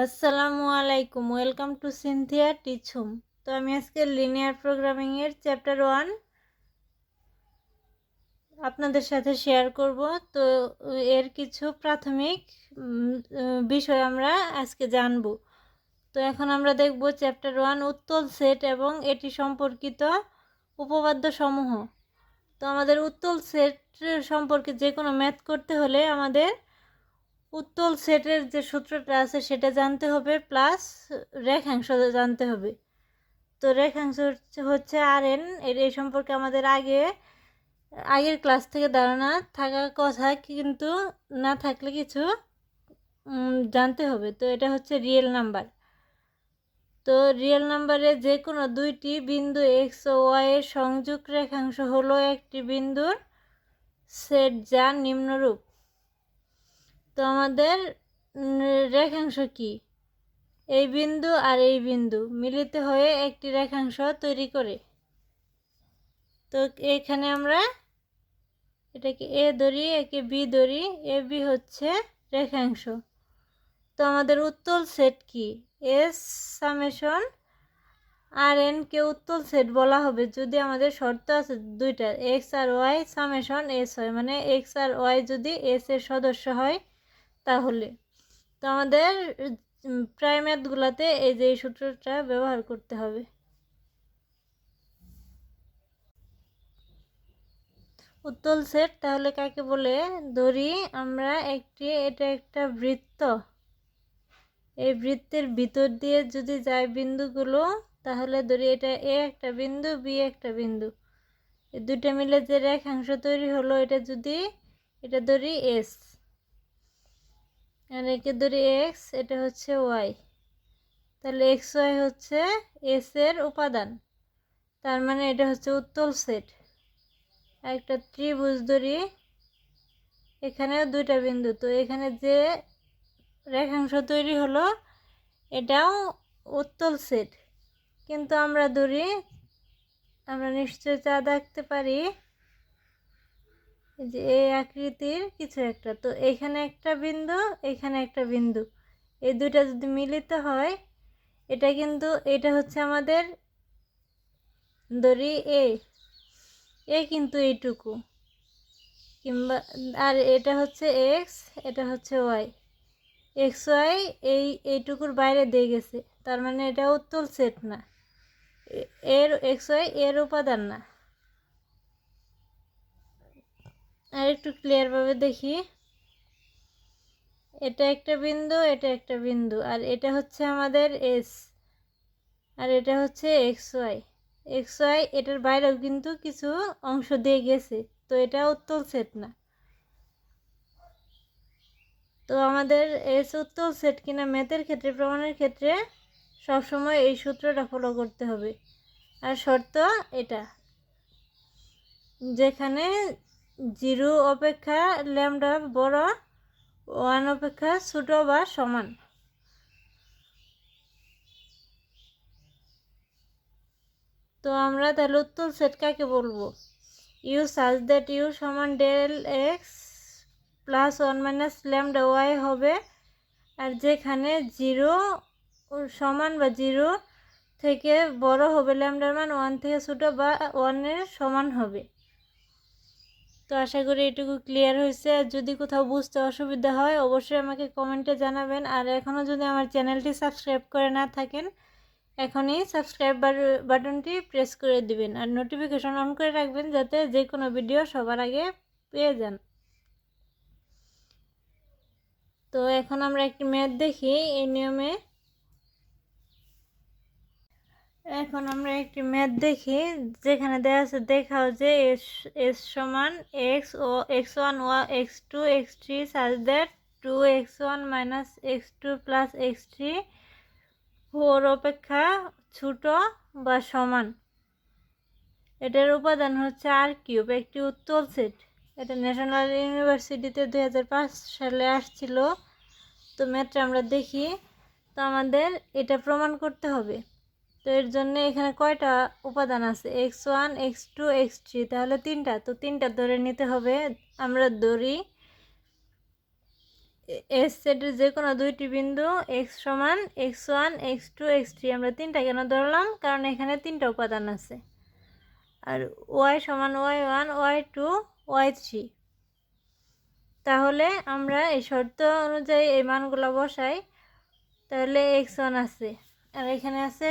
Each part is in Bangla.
আসসালামু আলাইকুম, welcome to Cynthia teach home. তো আমি আজকে লিনিয়ার প্রোগ্রামিংয়ের চ্যাপ্টার 1 আপনাদের সাথে শেয়ার করব। তো এর কিছু প্রাথমিক বিষয় আমরা আজকে জানব। তো এখন আমরা দেখব চ্যাপ্টার 1 উত্তল সেট এবং এটি সম্পর্কিত উপপাদ্য সমূহ। তো আমাদের উত্তল সেট সম্পর্কে যে কোনো ম্যাথ করতে হলে আমাদের উত্তল সেটের যে সূত্রটা আছে সেটা জানতে হবে, প্লাস রেখাংশ জানতে হবে। তো রেখাংশ হচ্ছে RN। এই সম্পর্কে আমাদের আগের ক্লাস থেকে ধারণা থাকার কথা, কিন্তু না থাকলে কিছু জানতে হবে। তো এটা হচ্ছে রিয়েল নাম্বার। তো রিয়েল নাম্বারে যে কোনো দুইটি বিন্দু এক্স ও ওয়াই এর সংযোগ রেখাংশ হলো একটি বিন্দুর সেট, যা নিম্নরূপ। তো আমাদের রেখাংশ কি? এই বিন্দু আর এই বিন্দু মিলিত হয়ে একটি রেখাংশ তৈরি করে। তো এখানে আমরা এটাকে এ ধরি, একে বি ধরি, এ বি হচ্ছে রেখাংশ। তো আমাদের উত্তল সেট কি? এস সামেশন আর এন কে উত্তল সেট বলা হবে যদি আমাদের শর্ত আছে দুইটা, এক্স আর ওয়াই সামেশন এস হয়, মানে এক্স আর ওয়াই যদি এস এর সদস্য হয় তাহলে। তো আমাদের প্রায় ম্যাথগুলোতে এই যে এই সূত্রটা ব্যবহার করতে হবে। উত্তল সেট তাহলে কাকে বলে? ধরি আমরা এটা একটা বৃত্ত, এই বৃত্তের ভিতর দিয়ে যদি যায় বিন্দুগুলো, তাহলে ধরি এটা এ একটা বিন্দু, বি একটা বিন্দু, এই দুইটা মিলে যে রেখাংশ তৈরি হলো, এটা ধরি এস, আর একে ধরি এক্স, এটা হচ্ছে ওয়াই। তাহলে এক্স ওয়াই হচ্ছে এস এর উপাদান, তার মানে এটা হচ্ছে উত্তল সেট। একটা ত্রিভুজ ধরি, এখানেও দুইটা বিন্দু, তো এখানে যে রেখাংশ তৈরি হলো এটাও উত্তল সেট। কিন্তু আমরা নিশ্চয় চাঁদ আঁকতে পারি যে এই আকৃতির কিছু একটা। তো এখানে একটা বিন্দু, এখানে একটা বিন্দু, এই দুইটা যদি মিলিত হয়, এটা হচ্ছে আমাদের ধরি এ কিন্তু এইটুকু, কিংবা আর এটা হচ্ছে এক্স, এটা হচ্ছে ওয়াই। এক্স ওয়াই এইটুকুর বাইরে দিয়ে গেছে, তার মানে এটা উত্তল সেট না, এর এক্স ওয়াই এর উপাদান না। আর একটু ক্লিয়ারভাবে দেখি, এটা একটা বিন্দু, এটা একটা বিন্দু, আর এটা হচ্ছে আমাদের এস, আর এটা হচ্ছে এক্স ওয়াই। এক্স ওয়াই এটার বাইরেও কিন্তু কিছু অংশ দিয়ে গেছে, তো এটা উত্তল সেট না। তো আমাদের এস উত্তল সেট কিনা ম্যাথের ক্ষেত্রে, প্রমাণের ক্ষেত্রে সবসময় এই সূত্রটা ফলো করতে হবে। আর শর্ত এটা, যেখানে 0 অপেক্ষা ল্যামডা বড়, 1 অপেক্ষা ছোট বা সমান। তো আমরা তাহলে উত্তল সেট কাকে বলবো? ইউ সাজ দ্যাট ইউ সমান del x plus 1 minus lambda y হবে, আর যেখানে 0 সমান বা 0 থেকে বড় হবে ল্যামডার মান 1 থেকে ছোট বা 1 এর সমান হবে। তো আশা করি এটুকু ক্লিয়ার হয়েছে। আর যদি কোথাও বুঝতে অসুবিধা হয় অবশ্যই আমাকে কমেন্টে জানাবেন। আর এখনও যদি আমার চ্যানেলটি সাবস্ক্রাইব করে না থাকেন, এখনই সাবস্ক্রাইব বাটনটি প্রেস করে দিবেন আর নোটিফিকেশন অন করে রাখবেন, যাতে যে কোনো ভিডিও সবার আগে পেয়ে যান। তো এখন আমরা একটি ম্যাথ দেখি এই নিয়মে। এখন আমরা একটি ম্যাথ দেখি, যেখানে দেখাও যে এস সমান এক্স ও x one x two x three such that 2x1 minus x two plus x three 4 অপেক্ষা ছোট বা সমান। এটার উপাদান হচ্ছে আর কিউব, একটি উত্তল সেট। এটা ন্যাশনাল ইউনিভার্সিটিতে 2005 সালে আসছিল। তো ম্যাথটা আমরা দেখি। তো আমাদের এটা প্রমাণ করতে হবে। তো এর জন্য এখানে কয়টা উপাদান আছে? x1 x2 x3, তাহলে 3টা। তো 3টা ধরে নিতে হবে। আমরা ধরি এস সেটের যে কোনো দুইটি বিন্দু এক্স সমান x1 x2 x3 আমরা তিনটা কেন ধরলাম, কারণ এখানে তিনটা উপাদান আছে। আর y সমান y1 y2 y3। তাহলে আমরা এই শর্ত অনুযায়ী এই মানগুলো বসাই। তাহলে x1 আছে, আর এখানে আছে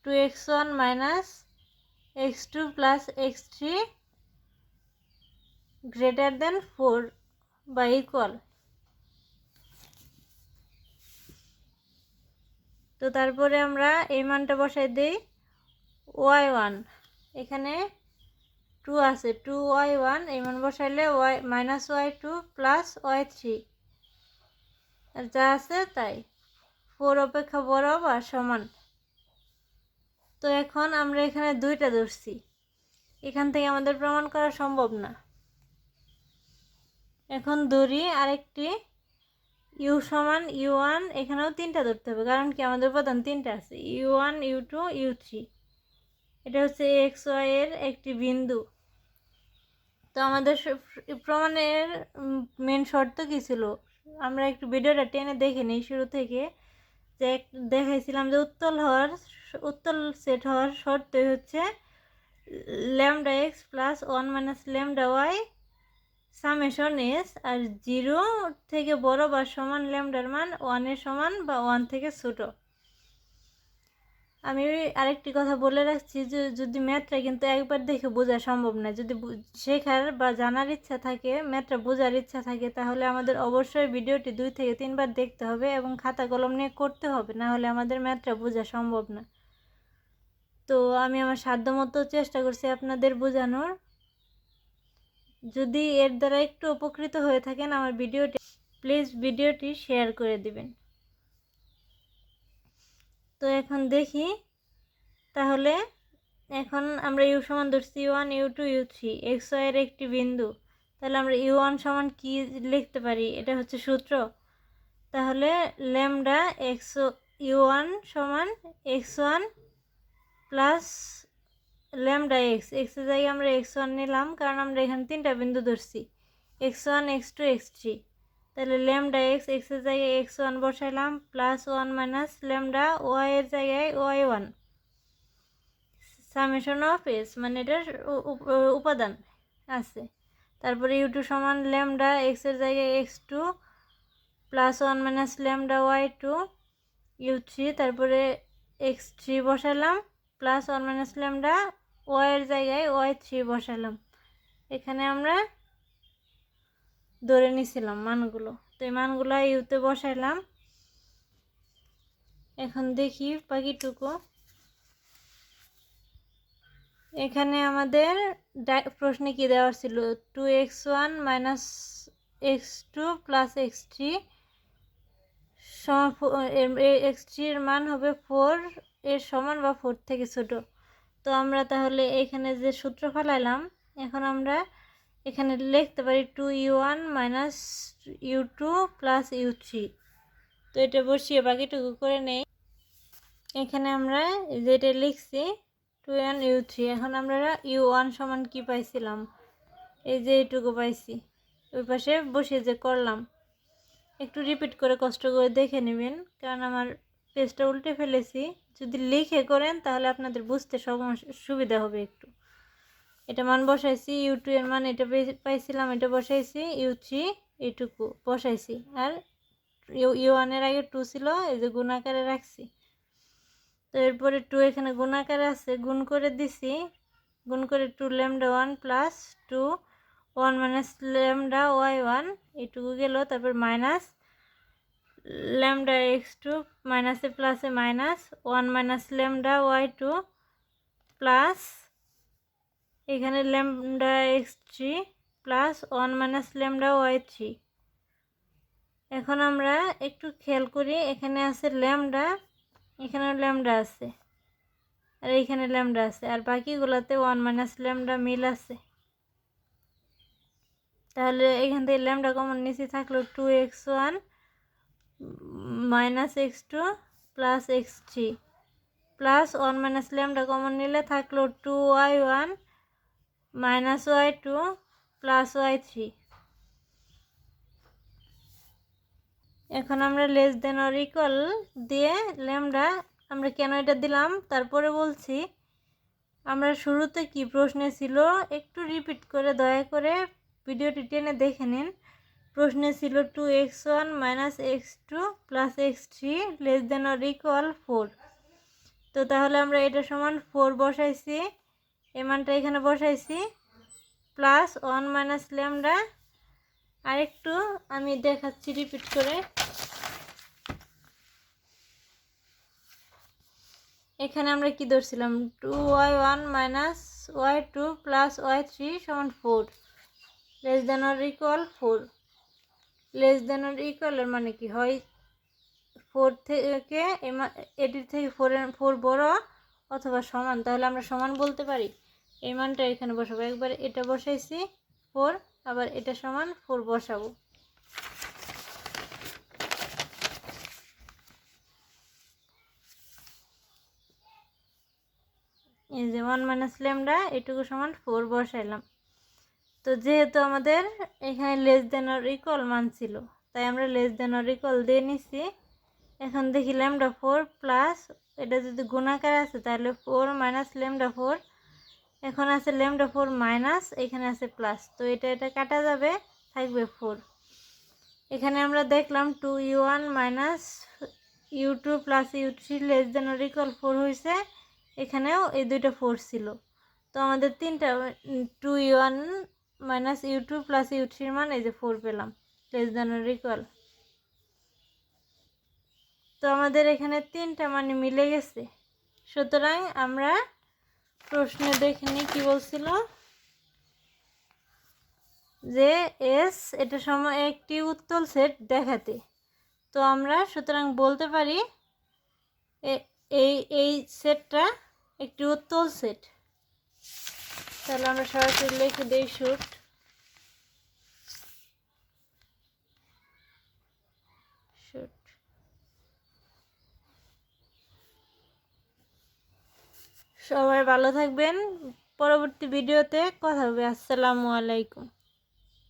2x1 minus x2 plus x3 greater than 4 বা ইকুয়াল। তো তারপরে আমরা এই মানটা বসাই দিই। y1 এখানে 2 আছে, 2y1 এই মান বসাইলে y minus y2 plus y3, আর যা আছে তাই 4 অপেক্ষা বড় বা সমান। তো এখন আমরা এখানে দুইটা ধরছি, এখান থেকে আমাদের প্রমাণ করা সম্ভব না। এখন ধরি আরেকটি ইউ সমান u1, এখানেও তিনটা ধরতে হবে, কারণ কি আমাদের উপাদান তিনটা আছে, u1 u2 u3। এটা হচ্ছে এক্স ওয়াই এর একটি বিন্দু। তো আমাদের প্রমাণের মেন শর্ত কী ছিল, আমরা একটু ভিডিওটা টেনে দেখে নিই শুরু থেকে। যে দেখাইছিলাম যে উত্তল সেট হওয়ার শর্তই হচ্ছে lambda X plus 1 minus lambda Y summation S, আর 0 থেকে বড় বা সমান ল্যামডার মান 1 এর সমান বা 1 থেকে ছোট। আমি আরেকটি কথা বলে রাখছি যে যদি ম্যাথটা কিন্তু একবার দেখে বোঝা সম্ভব না, যদি শেখার বা জানার ইচ্ছা থাকে, ম্যাথটা বোঝার ইচ্ছা থাকে, তাহলে আমাদের অবশ্যই ভিডিওটি 2 থেকে 3 বার দেখতে হবে এবং খাতা কলম নিয়ে করতে হবে, না হলে আমাদের ম্যাথটা বোঝা সম্ভব না। তো আমি আমার সাধ্যমতো চেষ্টা করছি আপনাদের বোঝানোর। যদি এর দ্বারা একটু উপকৃত হয়ে থাকেন আমার ভিডিওটি, প্লিজ ভিডিওটি শেয়ার করে দিবেন। তো এখন দেখি, তাহলে এখন আমরা ইউ সমান ধরছি u1 u2 u3 x Y এর একটি বিন্দু। তাহলে আমরা u1 সমান কি লিখতে পারি, এটা হচ্ছে সূত্র। তাহলে ল্যামডা এক্স u1 সমান x1 প্লাস ল্যামডা এক্স, এক্সের জায়গায় আমরা x1 নিলাম, কারণ আমরা এখানে তিনটা বিন্দু ধরছি x1 x2 x3। তাহলে ল্যামডা এক্স, এক্সের জায়গায় x1 বসাইলাম, প্লাস 1 মাইনাস ল্যামডা ওয়াই এর জায়গায় y1 সামেশন অফ এস, মানে এটার উপাদান আছে। তারপরে u2 সমান ল্যামডা এক্সের জায়গায় x2 plus 1 minus lambda y2 u3। তারপরে x3 বসালাম, প্লাস 1 মাইনাস ল্যামডা ওয়াই এর জায়গায় y3 বসালাম। এখানে আমরা ধরে নিছিলাম মানগুলো, তো এই মানগুলো ইউতে বসাইলাম। এখন দেখি বাকিটুকু। এখানে আমাদের প্রশ্নে কি দেওয়া ছিল, 2x1 minus x2 plus x3 x3 এর মান হবে 4 এর সমান বা 4 থেকে ছোট। তো আমরা তাহলে এখানে যে সূত্র ফেলাইলাম, এখন আমরা এখানে লিখতে পারি 2u1 minus u2 plus u3। তো এটা বসিয়ে বাকিটুকু করে নেই। এখানে আমরা যেটা লিখছি 2n u3, এখন আমরা u1 সমান কি পাইছিলাম, এই যে এইটুকু পাইছি, ওই পাশে বসে যে করলাম। একটু রিপিট করে কষ্ট করে দেখে নেবেন, কারণ আমার পেজটা উল্টে ফেলেছি। যদি লিখে করেন তাহলে আপনাদের বুঝতে সুবিধা হবে একটু। এটা মান বসাইছি, u2 এর মান এটা পাইছিলাম, এটা বসাইছি, u3 এইটুকু বসাইছি, আর u1 এর আগে 2 ছিল, এই যে গুণ আকারে রাখছি। তো এরপরে 2 এখানে গুণ আকারে আছে, গুণ করে দিছি, গুণ করে 2 lambda 1 plus 2 1 minus lambda y1 এইটুকু গেল। তারপর মাইনাস ল্যামডা x2 মাইনাসে প্লাসে minus 1 minus lambda y2 plus এখানে lambda x3 plus 1 minus lambda y3। এখন আমরা একটু খেয়াল করি, এখানে আছে ল্যামডা, এখানেও ল্যামডা আছে, আর এইখানে ল্যামডা আছে, আর বাকিগুলোতে 1 মাইনাস ল্যামডা মিল আছে। তাহলে এখান থেকে ল্যামডা কমন নিচে থাকলো 2x1 minus x2 plus x3 plus 1 minus lambda common নিলে থাকলো 2y1 minus y2 plus y3। এখন আমরা লেস দেন অর ইকুয়াল দিয়ে ল্যামডা আমরা কেন এটা দিলাম তারপরে বলছি। আমরা শুরুতে কি প্রশ্নে ছিল একটু রিপিট করে দয়া করে ভিডিওটি টেনে দেখে নিন। প্রশ্নে ছিল 2x1 - x2 + x3 less than or equal 4। তো তাহলে আমরা এটা সমান 4 বসাইছি, এই মানটা এখানে বসাইছি, প্লাস 1 - ল্যামডা। আরেকটু আমি দেখাচ্ছি রিপিট করে। এখানে আমরা কি ধরছিলাম 2y1 - y2 + y3 = 4 less than or equal 4। Less than or equal এর মানে কি হয় 4 থেকে এটির থেকে 4 বড় অথবা সমান, তাহলে আমরা সমান বলতে পারি। এই মানটা এখানে বসাবো, একবার এটা বসাইছি 4, আবার এটা সমান 4 বসাবো। এই যে 1 - ল্যামডা এটুকু সমান 4 বসাইলাম। তো যেহেতু আমাদের এখানে লেস দেন অর ইকুয়াল মান ছিল, তাই আমরা লেস দেন অর ইকুয়াল দিয়ে নিছি। এখন দেখি ল্যামডা 4 প্লাস এটা যদি গুণাকার আছে তাহলে 4 - ল্যামডা 4। এখন আছে ল্যামডা 4 মাইনাস, এখানে আছে প্লাস, তো এটা কাটা যাবে, থাকবে 4। এখানে আমরা দেখলাম 2u1 - u2 + u3 less than or equal 4 হয়েছে। এখানেও এই দুইটা 4 ছিল, তো আমাদের তিনটা 2u1 - u2 + u3 মান এই যে 4 পেলাম লেস দেন অর ইকুয়াল। তো আমাদের এখানে তিনটা মানে মিলে গেছে। সুতরাং আমরা প্রশ্নে দেখে নিই কি বলছিল, যে এস এটা সময় একটি উত্তল সেট দেখাতে। তো আমরা সুতরাং বলতে পারি এই সেটটা একটি উত্তল সেট। তাহলে আমরা সরাসরি লিখে দিই শুট। সবাই ভালো থাকবেন, পরবর্তী ভিডিওতে কথা হবে। আসসালামু আলাইকুম।